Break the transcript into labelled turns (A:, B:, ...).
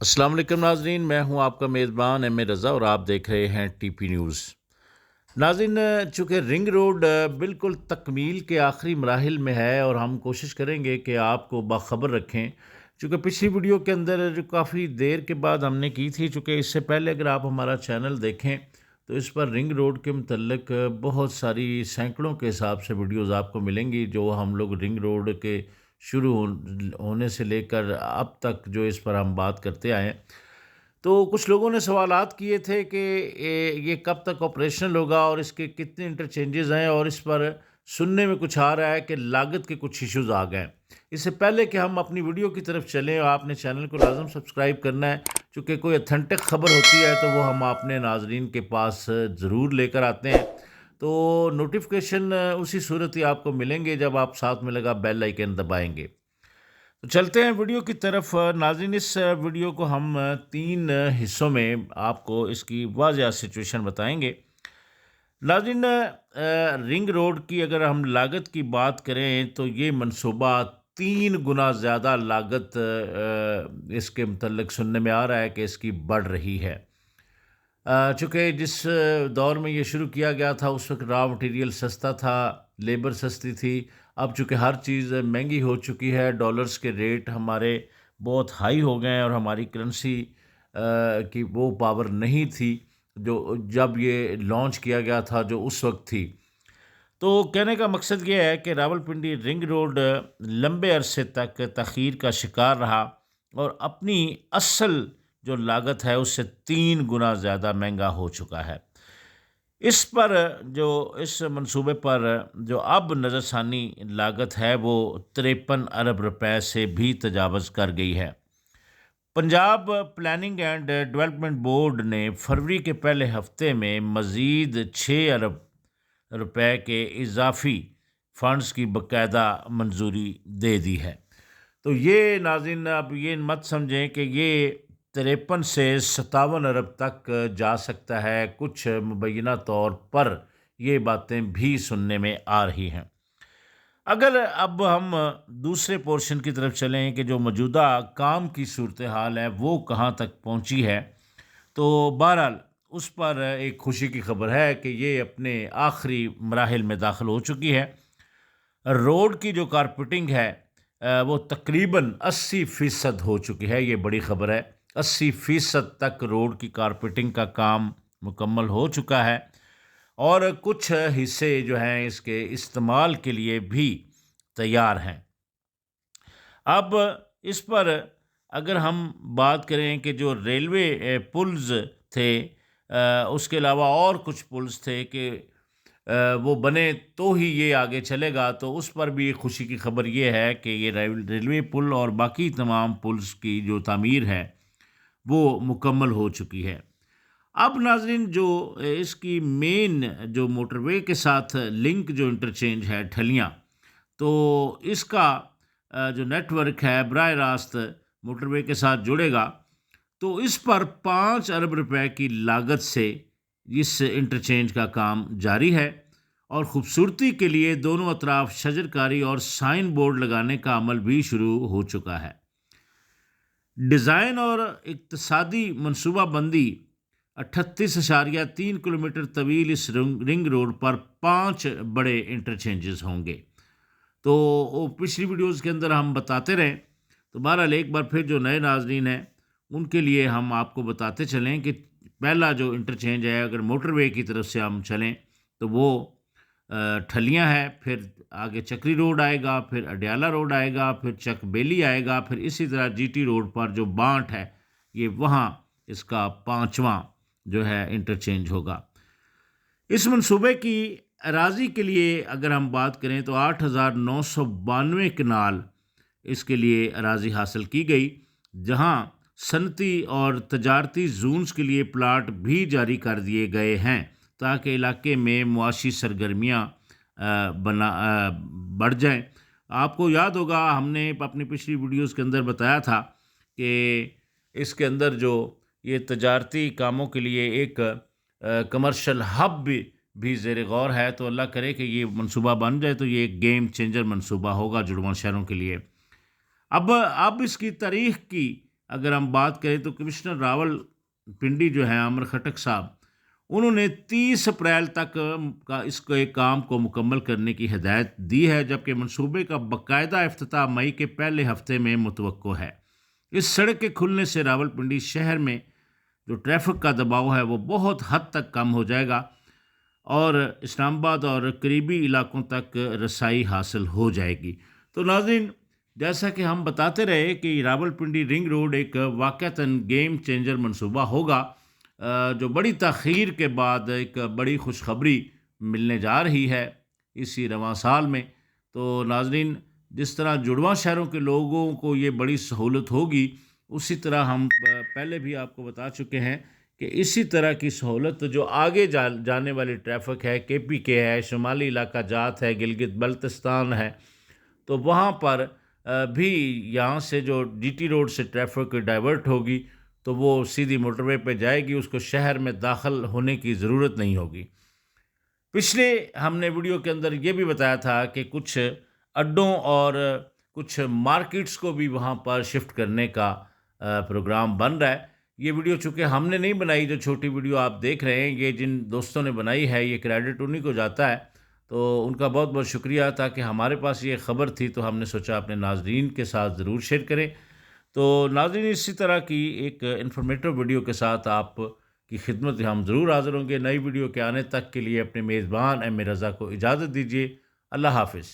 A: السلام علیکم ناظرین، میں ہوں آپ کا میزبان ایم اے رضا اور آپ دیکھ رہے ہیں ٹی پی نیوز۔ ناظرین، چونکہ رنگ روڈ بالکل تکمیل کے آخری مراحل میں ہے اور ہم کوشش کریں گے کہ آپ کو باخبر رکھیں، چونکہ پچھلی ویڈیو کے اندر جو کافی دیر کے بعد ہم نے کی تھی، چونکہ اس سے پہلے اگر آپ ہمارا چینل دیکھیں تو اس پر رنگ روڈ کے متعلق بہت ساری سینکڑوں کے حساب سے ویڈیوز آپ کو ملیں گی، جو ہم لوگ رنگ روڈ کے شروع ہونے سے لے کر اب تک جو اس پر ہم بات کرتے آئے ہیں۔ تو کچھ لوگوں نے سوالات کیے تھے کہ یہ کب تک آپریشنل ہوگا اور اس کے کتنے انٹرچینجز ہیں، اور اس پر سننے میں کچھ آ رہا ہے کہ لاگت کے کچھ ایشوز آ گئے ہیں۔ اس سے پہلے کہ ہم اپنی ویڈیو کی طرف چلیں، آپ نے چینل کو لازم سبسکرائب کرنا ہے، چونکہ کوئی اتھینٹک خبر ہوتی ہے تو وہ ہم اپنے ناظرین کے پاس ضرور لے کر آتے ہیں۔ تو نوٹیفیکیشن اسی صورت ہی آپ کو ملیں گے جب آپ ساتھ میں لگا بیل آئیکن دبائیں گے۔ تو چلتے ہیں ویڈیو کی طرف۔ ناظرین، اس ویڈیو کو ہم 3 حصوں میں آپ کو اس کی واضح سچویشن بتائیں گے۔ ناظرین، رنگ روڈ کی اگر ہم لاگت کی بات کریں تو یہ منصوبہ 3 گنا زیادہ لاگت اس کے متعلق سننے میں آ رہا ہے کہ اس کی بڑھ رہی ہے۔ چونکہ جس دور میں یہ شروع کیا گیا تھا اس وقت را مٹیریل سستا تھا، لیبر سستی تھی۔ اب چونکہ ہر چیز مہنگی ہو چکی ہے، ڈالرز کے ریٹ ہمارے بہت ہائی ہو گئے ہیں اور ہماری کرنسی کی وہ پاور نہیں تھی جو جب یہ لانچ کیا گیا تھا، جو اس وقت تھی۔ تو کہنے کا مقصد یہ ہے کہ راولپنڈی رنگ روڈ لمبے عرصے تک تاخیر کا شکار رہا اور اپنی اصل جو لاگت ہے اس سے 3 گنا زیادہ مہنگا ہو چکا ہے۔ اس منصوبے پر جو اب نظر ثانی لاگت ہے وہ 53 ارب روپے سے بھی تجاوز کر گئی ہے۔ Punjab planning and development board نے فروری کے پہلے ہفتے میں مزید 6 ارب روپے کے اضافی فنڈز کی باقاعدہ منظوری دے دی ہے۔ تو یہ ناظرین، اب یہ مت سمجھیں کہ یہ 53 سے 57 ارب تک جا سکتا ہے، کچھ مبینہ طور پر یہ باتیں بھی سننے میں آ رہی ہیں۔ اگر اب ہم دوسرے پورشن کی طرف چلیں کہ جو موجودہ کام کی صورتحال ہے وہ کہاں تک پہنچی ہے، تو بہرحال اس پر ایک خوشی کی خبر ہے کہ یہ اپنے آخری مراحل میں داخل ہو چکی ہے۔ روڈ کی جو کارپیٹنگ ہے وہ تقریباً 80% ہو چکی ہے۔ یہ بڑی خبر ہے، 80% تک روڈ کی کارپیٹنگ کا کام مکمل ہو چکا ہے اور کچھ حصے جو ہیں اس کے استعمال کے لیے بھی تیار ہیں۔ اب اس پر اگر ہم بات کریں کہ جو ریلوے پلز تھے، اس کے علاوہ اور کچھ پلز تھے کہ وہ بنے تو ہی یہ آگے چلے گا، تو اس پر بھی خوشی کی خبر یہ ہے کہ یہ ریلوے پل اور باقی تمام پلز کی جو تعمیر ہے وہ مکمل ہو چکی ہے۔ اب ناظرین، جو اس کی مین جو موٹر وے کے ساتھ لنک جو انٹرچینج ہے ٹھلیاں، تو اس کا جو نیٹ ورک ہے براہ راست موٹر وے کے ساتھ جڑے گا، تو اس پر 5 ارب روپے کی لاگت سے اس انٹرچینج کا کام جاری ہے اور خوبصورتی کے لیے دونوں اطراف شجرکاری اور سائن بورڈ لگانے کا عمل بھی شروع ہو چکا ہے۔ ڈیزائن اور اقتصادی منصوبہ بندی 38.3 کلومیٹر طویل اس رنگ روڈ پر 5 بڑے انٹرچینجز ہوں گے۔ تو پچھلی ویڈیوز کے اندر ہم بتاتے رہیں، تو بہرحال ایک بار پھر جو نئے ناظرین ہیں ان کے لیے ہم آپ کو بتاتے چلیں کہ پہلا جو انٹرچینج ہے، اگر موٹر وے کی طرف سے ہم چلیں تو وہ ٹھلیاں ہے، پھر آگے چکری روڈ آئے گا، پھر اڈیالہ روڈ آئے گا، پھر چک بیلی آئے گا، پھر اسی طرح جی ٹی روڈ پر جو بانٹ ہے یہ وہاں اس کا 5واں جو ہے انٹرچینج ہوگا۔ اس منصوبے کی اراضی کے لیے اگر ہم بات کریں تو 8,992 کنال اس کے لیے اراضی حاصل کی گئی، جہاں صنعتی اور تجارتی زونز کے لیے پلاٹ بھی جاری کر دیے گئے ہیں تاکہ علاقے میں معاشی سرگرمیاں بڑھ جائیں۔ آپ کو یاد ہوگا ہم نے اپنی پچھلی ویڈیوز کے اندر بتایا تھا کہ اس کے اندر جو یہ تجارتی کاموں کے لیے ایک کمرشل ہب بھی زیر غور ہے، تو اللہ کرے کہ یہ منصوبہ بن جائے تو یہ ایک گیم چینجر منصوبہ ہوگا جڑواں شہروں کے لیے۔ اب اس کی تاریخ کی اگر ہم بات کریں تو کمشنر راول پنڈی جو ہیں عامر خٹک صاحب، انہوں نے 30 اپریل تک اس کو ایک کام کو مکمل کرنے کی ہدایت دی ہے، جبکہ منصوبے کا باقاعدہ افتتاح مئی کے پہلے ہفتے میں متوقع ہے۔ اس سڑک کے کھلنے سے راول پنڈی شہر میں جو ٹریفک کا دباؤ ہے وہ بہت حد تک کم ہو جائے گا اور اسلام آباد اور قریبی علاقوں تک رسائی حاصل ہو جائے گی۔ تو ناظرین، جیسا کہ ہم بتاتے رہے کہ راول پنڈی رنگ روڈ ایک واقعتاً گیم چینجر منصوبہ ہوگا، جو بڑی تاخیر کے بعد ایک بڑی خوشخبری ملنے جا رہی ہے اسی رواں سال میں۔ تو ناظرین، جس طرح جڑواں شہروں کے لوگوں کو یہ بڑی سہولت ہوگی، اسی طرح ہم پہلے بھی آپ کو بتا چکے ہیں کہ اسی طرح کی سہولت جو آگے جانے والی ٹریفک ہے، KPK ہے، شمالی علاقہ جات ہے، گلگت بلتستان ہے، تو وہاں پر بھی یہاں سے جو GT روڈ سے ٹریفک ڈائیورٹ ہوگی تو وہ سیدھی موٹر وے پہ جائے گی، اس کو شہر میں داخل ہونے کی ضرورت نہیں ہوگی۔ پچھلے ہم نے ویڈیو کے اندر یہ بھی بتایا تھا کہ کچھ اڈوں اور کچھ مارکیٹس کو بھی وہاں پر شفٹ کرنے کا پروگرام بن رہا ہے۔ یہ ویڈیو چونکہ ہم نے نہیں بنائی، جو چھوٹی ویڈیو آپ دیکھ رہے ہیں یہ جن دوستوں نے بنائی ہے، یہ کریڈٹ انہی کو جاتا ہے، تو ان کا بہت بہت شکریہ تھا کہ ہمارے پاس یہ خبر تھی تو ہم نے سوچا اپنے ناظرین کے ساتھ ضرور شیئر کریں۔ تو ناظرین، اسی طرح کی ایک انفارمیٹو ویڈیو کے ساتھ آپ کی خدمت ہم ضرور حاضر ہوں گے۔ نئی ویڈیو کے آنے تک کے لیے اپنے میزبان ایم رضا کو اجازت دیجیے۔ اللہ حافظ۔